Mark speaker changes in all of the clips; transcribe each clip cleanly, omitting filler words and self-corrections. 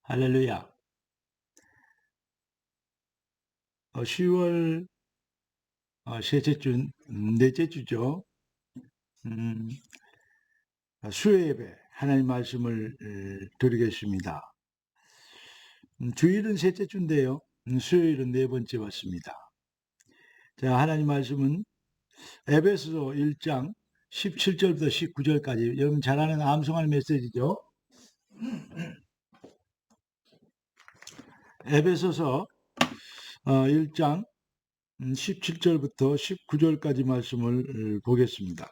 Speaker 1: 할렐루야. 10월 셋째 주, 넷째 주죠. 음, 수요 예배 하나님 말씀을 드리겠습니다. 주일은 셋째 주인데요. 수요일은 네 번째 왔습니다. 자, 하나님 말씀은 에베소서 1장 17절부터 19절까지 여러분 잘 아는 암송할 메시지죠. 에베소서 1장 17절부터 19절까지 말씀을 보겠습니다.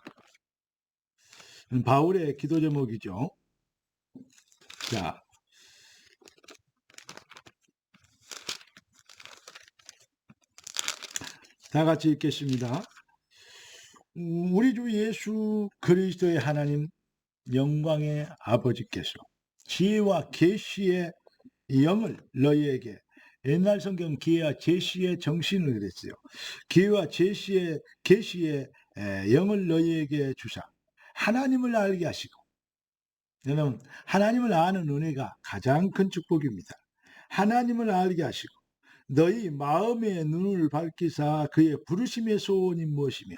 Speaker 1: 바울의 기도 제목이죠. 자, 다 같이 읽겠습니다. 우리 주 예수 그리스도의 하나님 영광의 아버지께서 지혜와 계시의 영을 너희에게, 옛날 성경 기회와 제시의 정신을 그랬어요. 기회와 제시의 계시의 영을 너희에게 주사 하나님을 알게 하시고, 여러분 하나님을 아는 은혜가 가장 큰 축복입니다. 하나님을 알게 하시고 너희 마음의 눈을 밝히사 그의 부르심의 소원이 무엇이며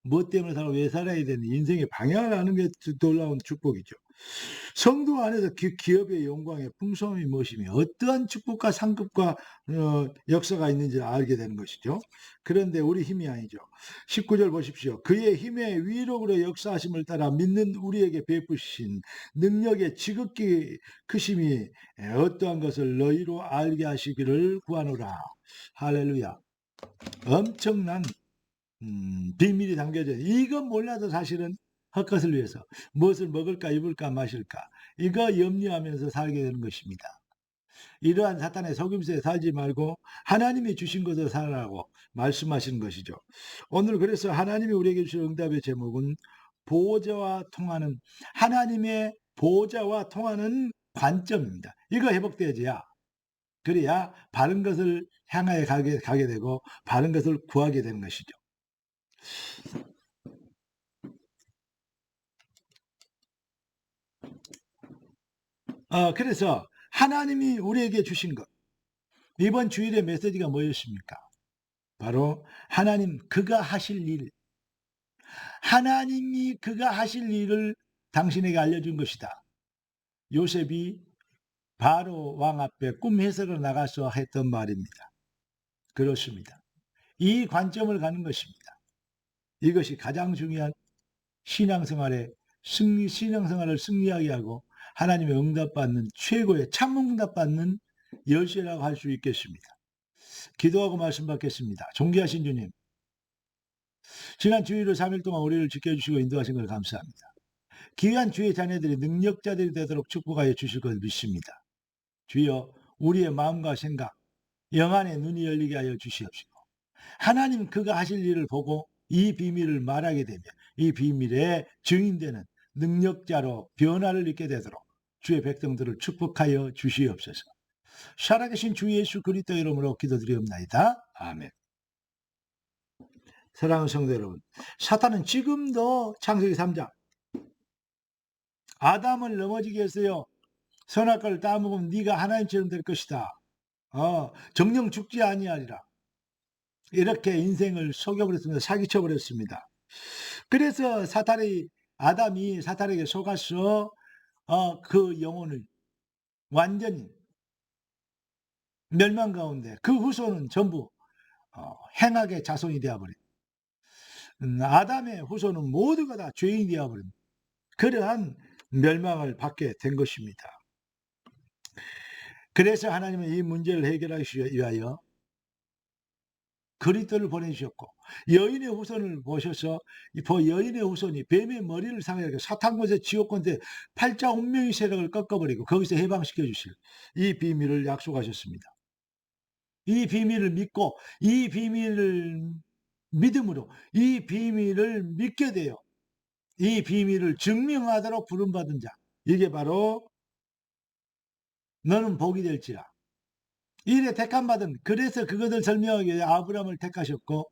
Speaker 1: 무엇 때문에 살고 왜 살아야 되는 인생의 방향을 아는 게 놀라운 축복이죠. 성도 안에서 기업의 영광의 풍성함이 무엇이며 어떠한 축복과 상급과 역사가 있는지를 알게 되는 것이죠. 그런데 우리 힘이 아니죠. 19절 보십시오. 그의 힘의 위력으로 역사하심을 따라 믿는 우리에게 베푸신 능력의 지극히 크심이 어떠한 것을 너희로 알게 하시기를 구하노라. 할렐루야. 엄청난 비밀이 담겨져. 이건 몰라도 사실은 헛것을 위해서 무엇을 먹을까 입을까 마실까 이거 염려하면서 살게 되는 것입니다. 이러한 사탄의 속임수에 살지 말고 하나님이 주신 것을 살아라고 말씀하시는 것이죠. 오늘 그래서 하나님이 우리에게 주신 응답의 제목은 보호자와 통하는, 하나님의 보호자와 통하는 관점입니다. 이거 회복되어야, 그래야 바른 것을 향하여 가게 되고 바른 것을 구하게 되는 것이죠. 그래서 하나님이 우리에게 주신 것, 이번 주일의 메시지가 뭐였습니까? 바로 하나님 그가 하실 일, 하나님이 그가 하실 일을 당신에게 알려준 것이다. 요셉이 바로 왕 앞에 꿈 해석을 나가서 했던 말입니다. 그렇습니다. 이 관점을 가는 것입니다. 이것이 가장 중요한 신앙생활을 승리하게 하고 하나님의 응답받는 최고의 참응답받는 열쇠라고 할 수 있겠습니다. 기도하고 말씀 받겠습니다. 존귀하신 주님, 지난 주일을 3일 동안 우리를 지켜주시고 인도하신 걸 감사합니다. 귀한 주의 자녀들이 능력자들이 되도록 축복하여 주실 것을 믿습니다. 주여, 우리의 마음과 생각, 영안의 눈이 열리게 하여 주시옵시고 하나님 그가 하실 일을 보고 이 비밀을 말하게 되면 이 비밀의 증인되는 능력자로 변화를 입게 되도록 주의 백성들을 축복하여 주시옵소서. 살아계신 주 예수 그리스도 이름으로 기도드리옵나이다. 아멘. 사랑하는 성도 여러분, 사탄은 지금도 창세기 3장 아담을 넘어지게 했어요. 선악과를 따먹으면 네가 하나님처럼 될 것이다. 정령 죽지 아니하리라. 이렇게 인생을 속여버렸습니다. 사기쳐버렸습니다. 그래서 아담이 사탄에게 속아서 그 영혼을 완전히 멸망 가운데 그 후손은 전부 행악의 자손이 되어버린, 아담의 후손은 모두가 다 죄인이 되어버린 그러한 멸망을 받게 된 것입니다. 그래서 하나님은 이 문제를 해결하기 위하여 그리스도를 보내주셨고 여인의 후손을 보셔서 여인의 후손이 뱀의 머리를 상하게 사탄권세 지옥권세 팔자 운명의 세력을 꺾어버리고 거기서 해방시켜 주실 이 비밀을 약속하셨습니다. 이 비밀을 믿고 이 비밀을 믿음으로 이 비밀을 믿게 되어 이 비밀을 증명하도록 부름받은 자, 이게 바로 너는 복이 될지라. 이래 택함받은, 그래서 그것을 설명하기 위해 아브라함을 택하셨고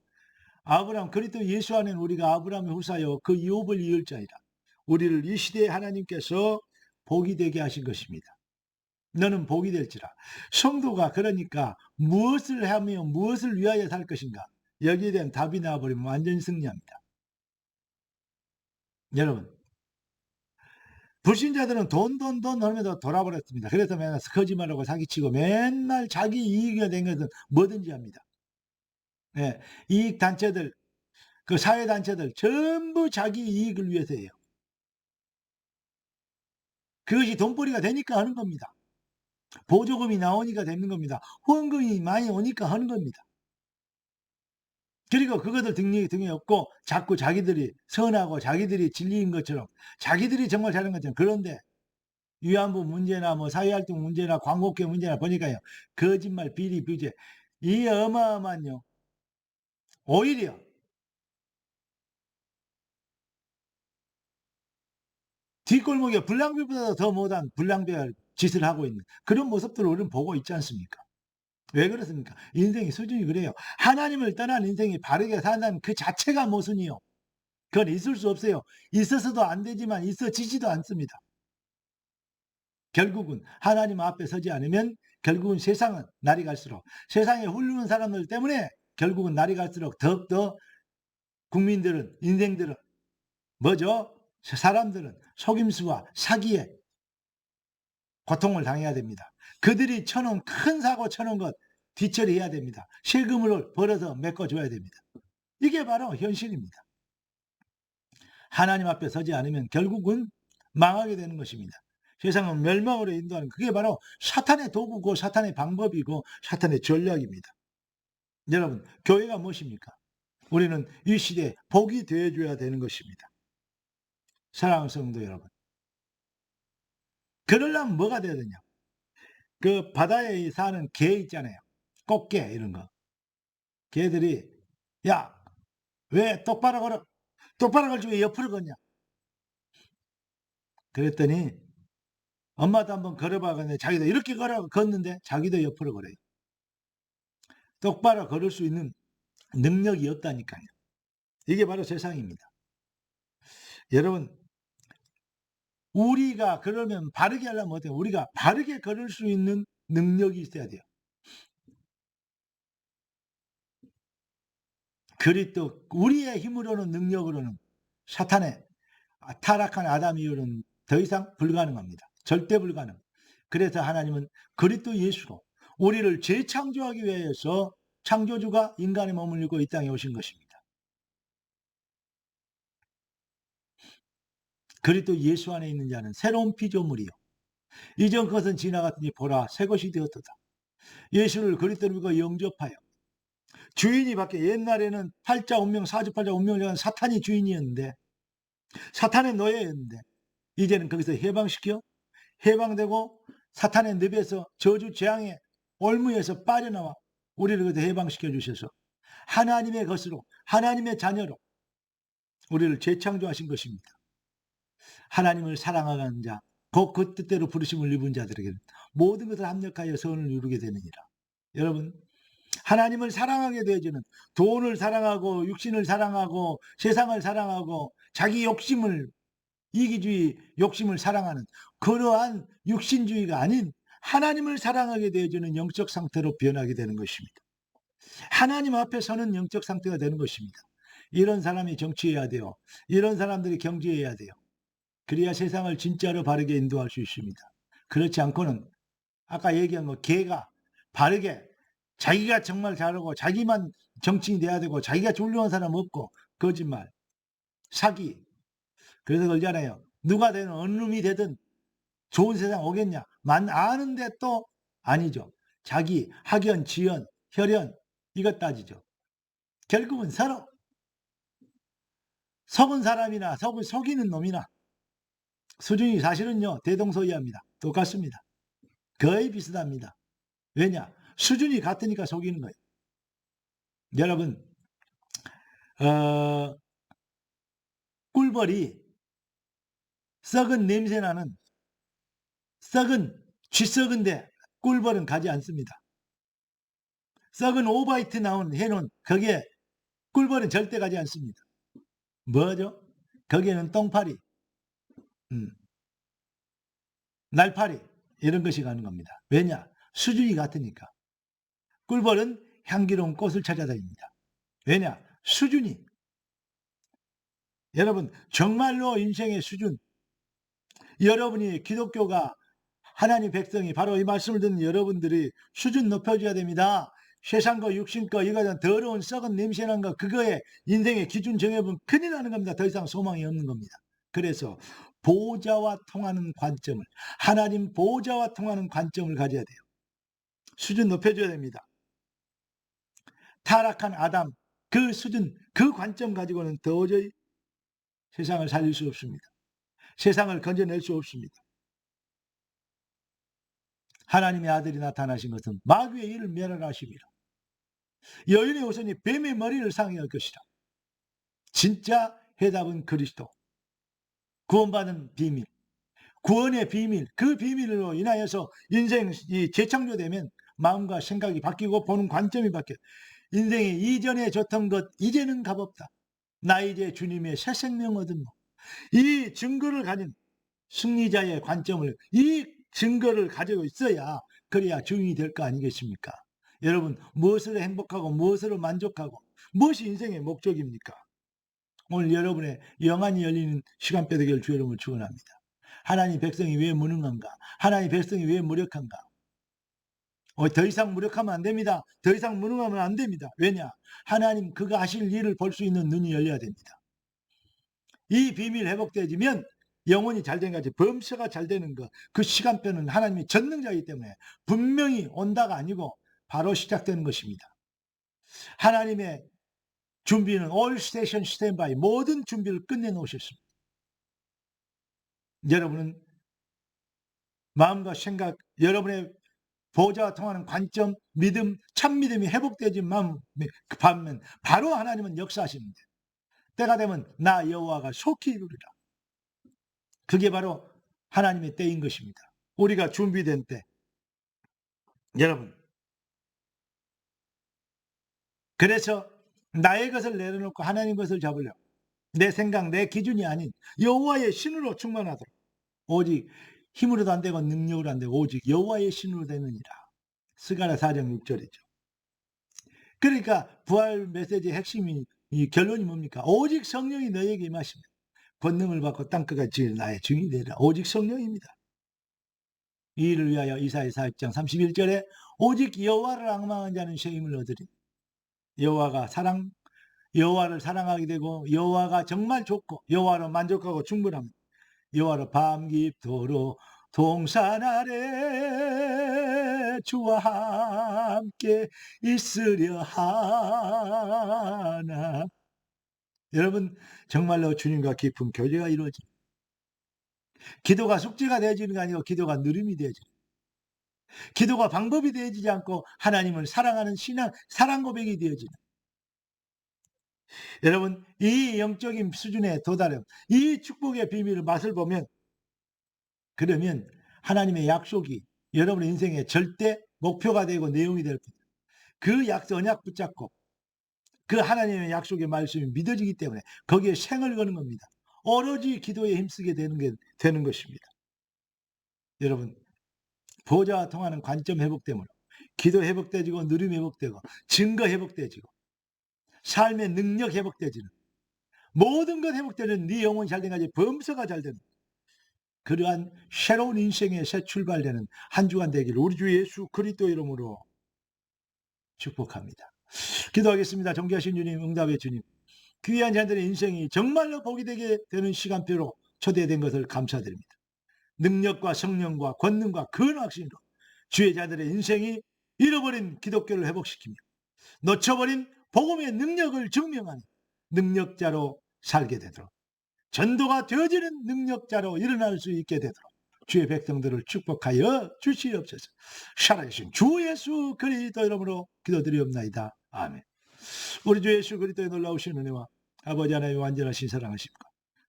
Speaker 1: 아브라함, 그리스도 예수 안에는 우리가 아브라함의 후사여 그 유업을 이을 자이라. 우리를 이 시대에 하나님께서 복이 되게 하신 것입니다. 너는 복이 될지라. 성도가 그러니까 무엇을 하며 무엇을 위하여 살 것인가? 여기에 대한 답이 나와버리면 완전히 승리합니다. 여러분, 불신자들은 돈 하면서 돌아버렸습니다. 그래서 맨날 거짓말하고 사기치고 맨날 자기 이익이 된 것은 뭐든지 합니다. 예, 이익단체들, 그 사회단체들 전부 자기 이익을 위해서 해요. 그것이 돈벌이가 되니까 하는 겁니다. 보조금이 나오니까 되는 겁니다. 후원금이 많이 오니까 하는 겁니다. 그리고 그것을 등에 업고 자꾸 자기들이 선하고 자기들이 진리인 것처럼 자기들이 정말 잘하는 것처럼. 그런데 위안부 문제나 뭐 사회활동 문제나 광고계 문제나 보니까요, 거짓말, 비리, 부재, 이 어마어마한요, 오히려 뒷골목에 불량배보다 더 못한 불량배 짓을 하고 있는 그런 모습들을 우리는 보고 있지 않습니까? 왜 그렇습니까? 인생의 수준이 그래요. 하나님을 떠난 인생이 바르게 산다는 그 자체가 모순이요. 그건 있을 수 없어요. 있어서도 안 되지만 있어지지도 않습니다. 결국은 하나님 앞에 서지 않으면 결국은 세상은 날이 갈수록, 세상에 훌륭한 사람들 때문에 결국은 날이 갈수록 더욱더 국민들은, 인생들은 뭐죠? 사람들은 속임수와 사기에 고통을 당해야 됩니다. 그들이 쳐놓은 큰 사고 쳐놓은 것 뒤처리해야 됩니다. 세금을 벌어서 메꿔줘야 됩니다. 이게 바로 현실입니다. 하나님 앞에 서지 않으면 결국은 망하게 되는 것입니다. 세상은 멸망으로 인도하는, 그게 바로 사탄의 도구고 사탄의 방법이고 사탄의 전략입니다. 여러분, 교회가 무엇입니까? 우리는 이 시대에 복이 되어줘야 되는 것입니다. 사랑하는 성도 여러분, 그러려면 뭐가 되어야 되냐? 그 바다에 사는 개 있잖아요. 꽃게 이런 거. 개들이 야, 왜 똑바로 걸어? 똑바로 걸지 왜 옆으로 걷냐? 그랬더니 엄마도 한번 걸어봐. 근데 자기도 이렇게 걷는데 자기도 옆으로 걸어요. 똑바로 걸을 수 있는 능력이 없다니까요. 이게 바로 세상입니다. 여러분, 우리가 그러면 바르게 하려면 어때요? 우리가 바르게 걸을 수 있는 능력이 있어야 돼요. 그리스도 우리의 힘으로는, 능력으로는 사탄의 타락한 아담 이후로는 더 이상 불가능합니다. 절대 불가능. 그래서 하나님은 그리스도 예수로 우리를 재창조하기 위해서 창조주가 인간에 머물고 이 땅에 오신 것입니다. 그리스도 예수 안에 있는 자는 새로운 피조물이요, 이전 것은 지나갔으니 보라 새 것이 되었도다. 예수를 그리스도로 믿고 영접하여 주인이 밖에, 옛날에는 팔자 운명, 사주팔자 운명을 향한 사탄이 주인이었는데, 사탄의 노예였는데, 이제는 거기서 해방되고 사탄의 늪에서, 저주 재앙의 올무에서 빠져나와 우리를 그때 해방시켜 주셔서 하나님의 것으로, 하나님의 자녀로 우리를 재창조하신 것입니다. 하나님을 사랑하는 자, 곧 그 뜻대로 부르심을 입은 자들에게는 모든 것을 합력하여 선을 이루게 되느니라. 여러분, 하나님을 사랑하게 되어지는, 돈을 사랑하고 육신을 사랑하고 세상을 사랑하고 자기 욕심을, 이기주의 욕심을 사랑하는 그러한 육신주의가 아닌 하나님을 사랑하게 되어지는 영적 상태로 변하게 되는 것입니다. 하나님 앞에 서는 영적 상태가 되는 것입니다. 이런 사람이 정치해야 돼요. 이런 사람들이 경제해야 돼요. 그래야 세상을 진짜로 바르게 인도할 수 있습니다. 그렇지 않고는 아까 얘기한 거, 개가 바르게 자기가 정말 잘하고 자기만 정치인이 돼야 되고 자기가 훌륭한 사람 없고 거짓말, 사기. 그래서 그러잖아요. 누가 되든 어느 놈이 되든 좋은 세상 오겠냐? 아는데 또 아니죠. 자기 학연, 지연, 혈연 이것 따지죠. 결국은 서로 속은 사람이나 속이는 놈이나 수준이 사실은요 대동소이합니다. 똑같습니다. 거의 비슷합니다. 왜냐? 수준이 같으니까 속이는 거예요. 여러분, 꿀벌이 썩은 냄새나는, 쥐썩은데 꿀벌은 가지 않습니다. 썩은 오바이트 나온 해는 거기에 꿀벌은 절대 가지 않습니다. 뭐죠? 거기에는 똥파리, 날파리 이런 것이 가는 겁니다. 왜냐? 수준이 같으니까. 꿀벌은 향기로운 꽃을 찾아다닙니다. 왜냐? 수준이. 여러분, 정말로 인생의 수준, 여러분이 기독교가 하나님 백성이 바로 이 말씀을 듣는 여러분들이 수준 높여줘야 됩니다. 세상과 육신과 이거는 더러운 썩은 냄새난 거 그거에 인생의 기준 정해보면 큰일 나는 겁니다. 더 이상 소망이 없는 겁니다. 그래서 보호자와 통하는 관점을, 하나님 보호자와 통하는 관점을 가져야 돼요. 수준 높여줘야 됩니다. 타락한 아담 그 수준, 그 관점 가지고는 도저히 세상을 살릴 수 없습니다. 세상을 건져낼 수 없습니다. 하나님의 아들이 나타나신 것은 마귀의 일을 멸하심이라. 여인의 후손이 뱀의 머리를 상해할 것이라. 진짜 해답은 그리스도. 구원받은 비밀, 구원의 비밀, 그 비밀로 인하여서 인생이 재창조되면 마음과 생각이 바뀌고 보는 관점이 바뀌어요. 인생이 이전에 좋던 것 이제는 값없다. 나 이제 주님의 새 생명 얻은 이 증거를 가진 승리자의 관점을, 이 증거를 가지고 있어야 그래야 증인이 될 거 아니겠습니까? 여러분, 무엇으로 행복하고 무엇으로 만족하고 무엇이 인생의 목적입니까? 오늘 여러분의 영안이 열리는 시간표 되기를 주 여러분을 축원합니다. 하나님 백성이 왜 무능한가? 하나님 백성이 왜 무력한가? 더 이상 무력하면 안 됩니다. 더 이상 무능하면 안 됩니다. 왜냐? 하나님 그가 하실 일을 볼 수 있는 눈이 열려야 됩니다. 이 비밀 회복되어지면 영혼이 잘 된 거지, 범사가 잘 되는 거, 그 시간표는 하나님이 전능자이기 때문에 분명히 온다가 아니고 바로 시작되는 것입니다. 하나님의 준비는 all station standby, 모든 준비를 끝내놓으셨습니다. 여러분은 마음과 생각, 여러분의 보호자와 통하는 관점, 믿음, 참 믿음이 회복되지 반면 바로 하나님은 역사하시는데 때가 되면 나 여호와가 속히 이루리라. 그게 바로 하나님의 때인 것입니다. 우리가 준비된 때. 여러분, 그래서 나의 것을 내려놓고 하나님 것을 잡으려고, 내 생각, 내 기준이 아닌 여호와의 신으로 충만하도록, 오직 힘으로도 안 되고 능력으로 안 되고 오직 여호와의 신으로 되느니라. 스가랴 4장 6절이죠. 그러니까 부활 메시지의 핵심이, 이 결론이 뭡니까? 오직 성령이 너에게 임하시면 권능을 받고 땅끝까지 지을 나의 증인이 되리라. 오직 성령입니다. 이 일을 위하여 이사야 40장 31절에 오직 여호와를 앙망한 자는 새 힘을 얻으리. 여호와를 사랑하게 되고 여호와가 정말 좋고 여호와로 만족하고 충분합니다. 여호와로 밤깊도록 동산 아래 주와 함께 있으려 하나. 여러분, 정말로 주님과 깊은 교제가 이루어집니다. 기도가 숙제가 되어지는 게 아니고 기도가 누림이 되어집니다. 기도가 방법이 되어지지 않고 하나님을 사랑하는 사랑 고백이 되어지는. 여러분, 이 영적인 수준에 도달해 이 축복의 비밀을 맛을 보면, 그러면 하나님의 약속이 여러분의 인생의 절대 목표가 되고 내용이 될 겁니다. 그 약속, 언약 붙잡고 그 하나님의 약속의 말씀이 믿어지기 때문에 거기에 생을 거는 겁니다. 오로지 기도에 힘쓰게 되는 것입니다. 여러분, 보호자와 통하는 관점 회복됨으로 기도 회복되지고 누림 회복되고 증거 회복되지고 삶의 능력 회복되지는, 모든 것 회복되는 네 영혼이 잘된 가지 범서가 잘 되는 그러한 새로운 인생의 새 출발되는 한 주간 되기를 우리 주 예수 그리스도 이름으로 축복합니다. 기도하겠습니다. 존귀하신 주님, 응답의 주님, 귀한 자들의 인생이 정말로 복이 되게 되는 시간표로 초대된 것을 감사드립니다. 능력과 성령과 권능과 근확신으로 주의 자들의 인생이 잃어버린 기독교를 회복시키며 놓쳐버린 복음의 능력을 증명하는 능력자로 살게 되도록, 전도가 되어지는 능력자로 일어날 수 있게 되도록 주의 백성들을 축복하여 주시옵소서. 살아계신 주 예수 그리스도 이름으로 기도드리옵나이다. 아멘. 우리 주 예수 그리스도의 놀라우신 은혜와 아버지 하나님의 완전하신 사랑하심과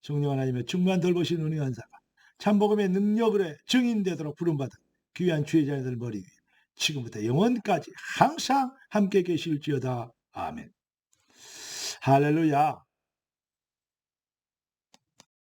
Speaker 1: 성령 하나님의 충만 돌보신 은혜 한사가 참복음의 능력으로 증인되도록 부름받은 귀한 주의 자녀들 머리 위에 지금부터 영원까지 항상 함께 계실지어다. 아멘. 할렐루야.